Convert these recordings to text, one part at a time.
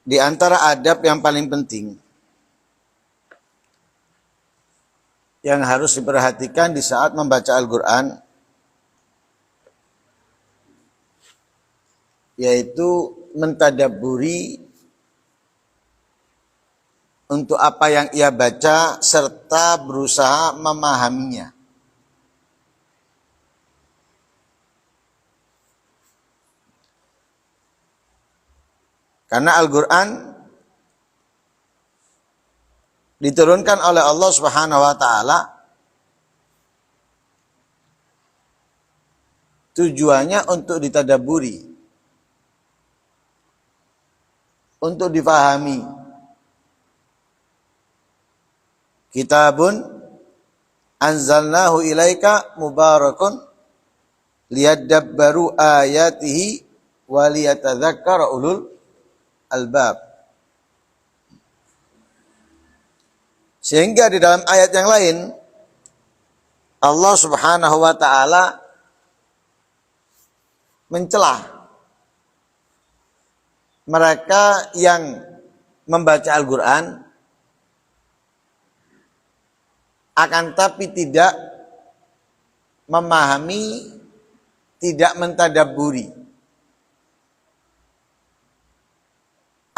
di antara adab yang paling penting yang harus diperhatikan di saat membaca Al-Quran, yaitu mentadabburi untuk apa yang ia baca serta berusaha memahaminya. Karena Al-Quran diturunkan oleh Allah Subhanahu wa taala tujuannya untuk ditadabburi, untuk difahami. Kitabun anzalnahu ilaika mubarakun liyadabbaru ayatihi wa liyatadzakkara ulul albab. Sehingga di dalam ayat yang lain Allah Subhanahu wa taala mencela mereka yang membaca Al-Quran akan tapi tidak memahami, tidak mentadabburi.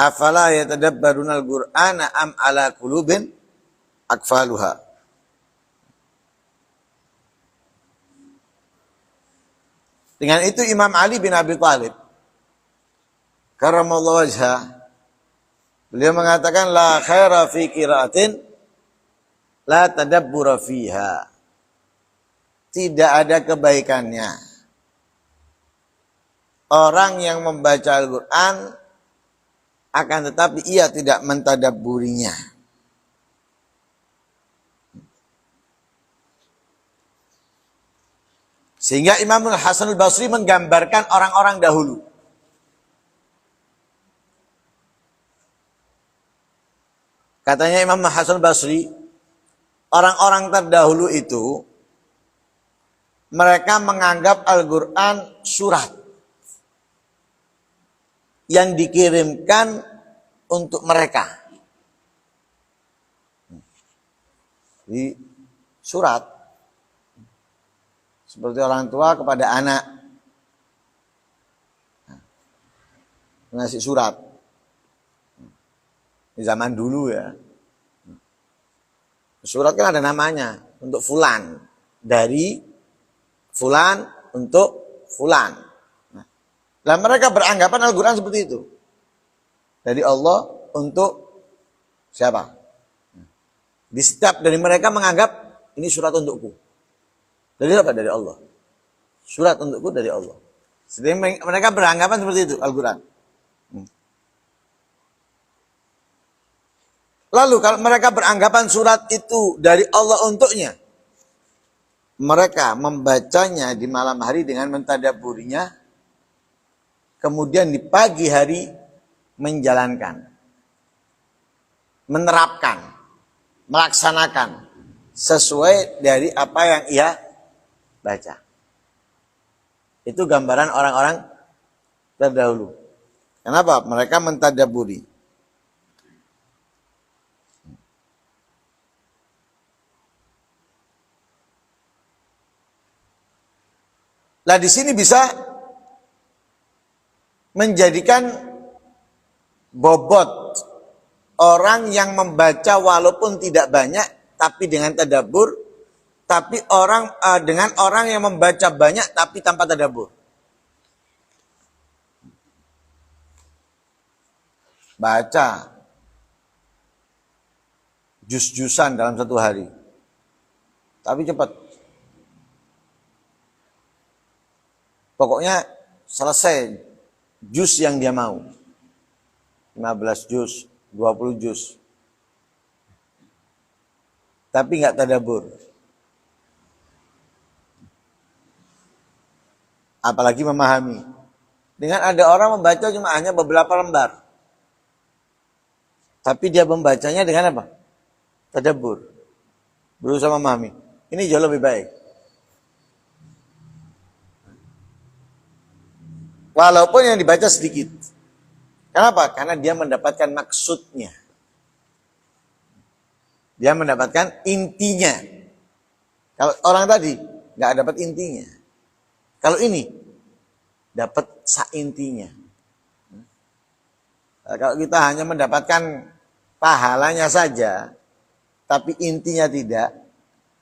Afala yatadabbaruna al-Qur'ana am ala qulubin akfaluha. Dengan itu Imam Ali bin Abi Thalib karramallahu wajhah, beliau mengatakan la khaira fi qiraatin la tadabbura fiha. Tidak ada kebaikannya orang yang membaca Al-Quran akan tetapi ia tidak mentadabburinya. Sehingga Imam Hasan al-Basri menggambarkan orang-orang dahulu. Katanya Imam Hasan al-Basri, orang-orang terdahulu itu mereka menganggap Al-Quran surat yang dikirimkan untuk mereka. Jadi surat seperti orang tua kepada anak ngasih surat. Di zaman dulu ya. Surat kan ada namanya, untuk fulan, dari fulan untuk fulan. Nah, mereka beranggapan Al-Quran seperti itu. Dari Allah untuk siapa? Di setiap dari mereka menganggap ini surat untukku. Dari apa? Dari Allah. Surat untukku dari Allah. Jadi mereka beranggapan seperti itu Al-Quran. Lalu kalau mereka beranggapan surat itu dari Allah untuknya, mereka membacanya di malam hari dengan mentadabburinya, kemudian di pagi hari menjalankan, menerapkan, melaksanakan sesuai dari apa yang ia baca. Itu gambaran orang-orang terdahulu. Kenapa? Mereka mentadabburi. Nah, di sini bisa menjadikan bobot orang yang membaca walaupun tidak banyak tapi dengan tadabbur, tapi dengan orang yang membaca banyak tapi tanpa tadabbur. Baca jus-jusan dalam satu hari, tapi cepat. Pokoknya selesai jus yang dia mau. 15 jus, 20 jus. Tapi nggak tadabbur. Apalagi memahami. Dengan ada orang membaca cuma hanya beberapa lembar. Tapi dia membacanya dengan apa? Tadabbur. Berusaha memahami. Ini jauh lebih baik. Walaupun yang dibaca sedikit. Kenapa? Karena dia mendapatkan maksudnya. Dia mendapatkan intinya. Kalau orang tadi nggak dapat intinya. Kalau ini dapat saintinya. Nah, kalau kita hanya mendapatkan pahalanya saja, tapi intinya tidak,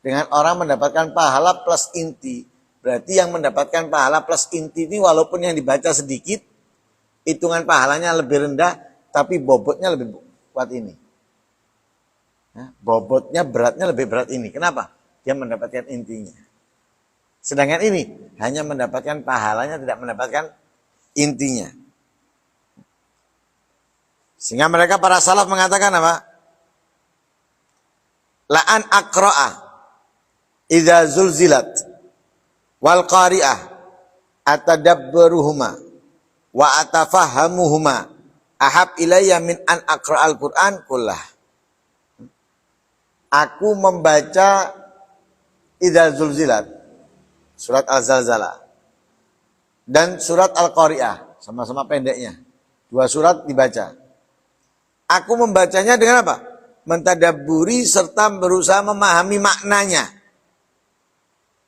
dengan orang mendapatkan pahala plus inti, berarti yang mendapatkan pahala plus inti ini walaupun yang dibaca sedikit, hitungan pahalanya lebih rendah, tapi bobotnya lebih kuat ini. Bobotnya, beratnya lebih berat ini. Kenapa? Dia mendapatkan intinya. Sedangkan ini hanya mendapatkan pahalanya, tidak mendapatkan intinya. Sehingga mereka para salaf mengatakan apa? La'an aqra'a idza zulzilat wal qari'ah atadabbaruhuma wa atafahamuhuma ahab ilayya min an aqra'al Qur'an kullah. Aku membaca idza zulzilat, surat Al-Zalzalah, dan surat Al-Qari'ah, sama-sama pendeknya. Dua surat dibaca. Aku membacanya dengan apa? Mentadabburi serta berusaha memahami maknanya.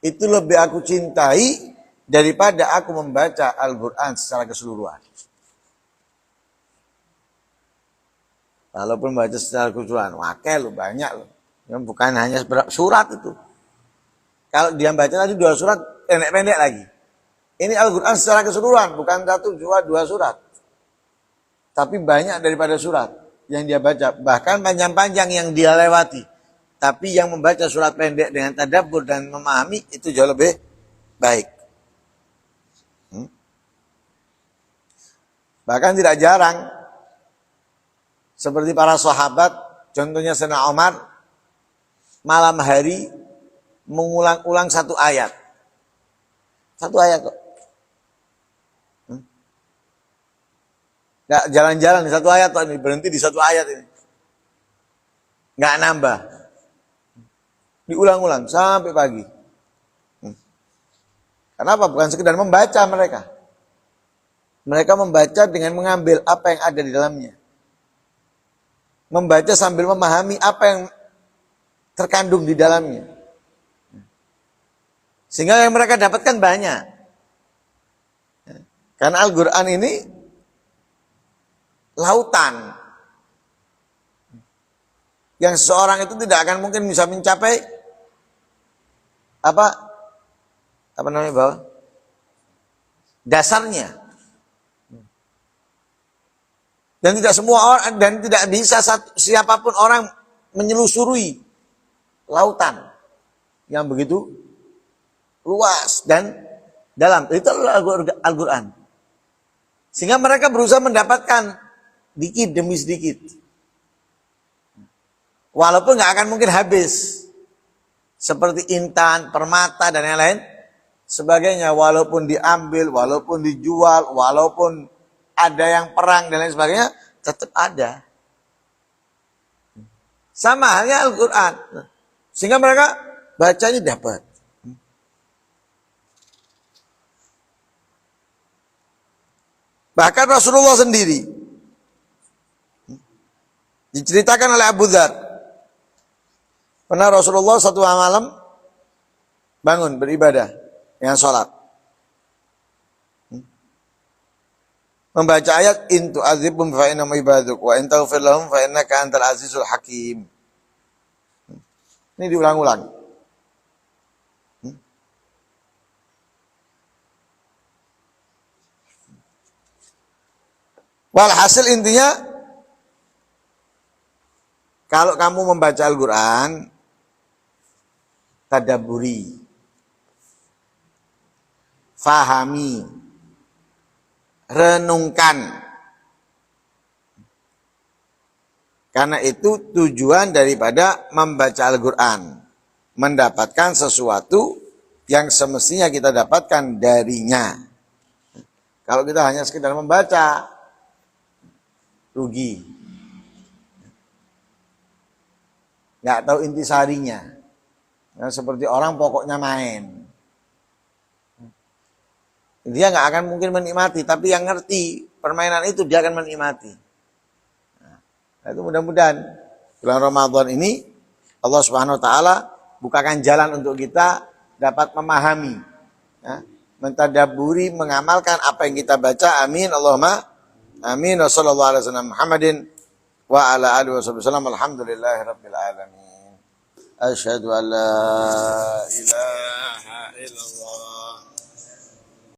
Itu lebih aku cintai daripada aku membaca Al-Quran secara keseluruhan. Walaupun baca secara keseluruhan, wakil banyak loh. Yang bukan hanya surat itu. Kalau dia baca tadi dua surat, pendek-pendek lagi. Ini Al-Quran secara keseluruhan, bukan satu, dua surat. Tapi banyak daripada surat yang dia baca. Bahkan panjang-panjang yang dia lewati. Tapi yang membaca surat pendek dengan tadabbur dan memahami, itu jauh lebih baik. Bahkan tidak jarang, seperti para sahabat, contohnya Sayyidina Umar, malam hari mengulang-ulang satu ayat. Satu ayat kok. Nggak jalan-jalan di satu ayat kok, ini berhenti di satu ayat ini. Nggak nambah. Diulang-ulang sampai pagi. Kenapa? Bukan sekedar membaca mereka. Mereka membaca dengan mengambil apa yang ada di dalamnya. Membaca sambil memahami apa yang terkandung di dalamnya. Sehingga yang mereka dapatkan banyak. Karena Al-Quran ini lautan. Yang seseorang itu tidak akan mungkin bisa mencapai apa namanya bawah? Dasarnya. Dan tidak semua orang, dan tidak bisa siapapun orang menyelusuri lautan yang begitu luas dan dalam. Itu adalah Al-Quran. Sehingga mereka berusaha mendapatkan dikit demi sedikit. Walaupun nggak akan mungkin habis. Seperti intan, permata, dan yang lain sebagainya. Walaupun diambil, walaupun dijual, walaupun ada yang perang dan lain sebagainya, tetap ada. Sama halnya Al-Quran. Sehingga mereka bacanya dapat. Bahkan Rasulullah sendiri diceritakan oleh Abu Dzar. Pernah Rasulullah satu malam bangun beribadah dengan sholat. Membaca ayat in tu'adzibhum fa innahum ibaduk wa in taghfir lahum fa innaka antal azizul hakim. Ini diulang-ulang. Walhasil intinya, kalau kamu membaca Al-Quran, tadabburi, fahami, renungkan. Karena itu tujuan daripada membaca Al-Quran, mendapatkan sesuatu yang semestinya kita dapatkan darinya. Kalau kita hanya sekedar membaca, rugi. Nggak tahu intisarinya. Nah, seperti orang pokoknya main. Dia nggak akan mungkin menikmati, tapi yang ngerti permainan itu dia akan menikmati. Nah, itu mudah-mudahan bulan Ramadan ini Allah Subhanahu wa taala bukakan jalan untuk kita dapat memahami, ya, mentadabburi, mengamalkan apa yang kita baca. Amin Allahumma amin. Wassallallahu alaihi wasallam Muhammadin wa ala alihi wasallam. Alhamdulillahirabbil alamin. Asyhadu an la ilaha illallah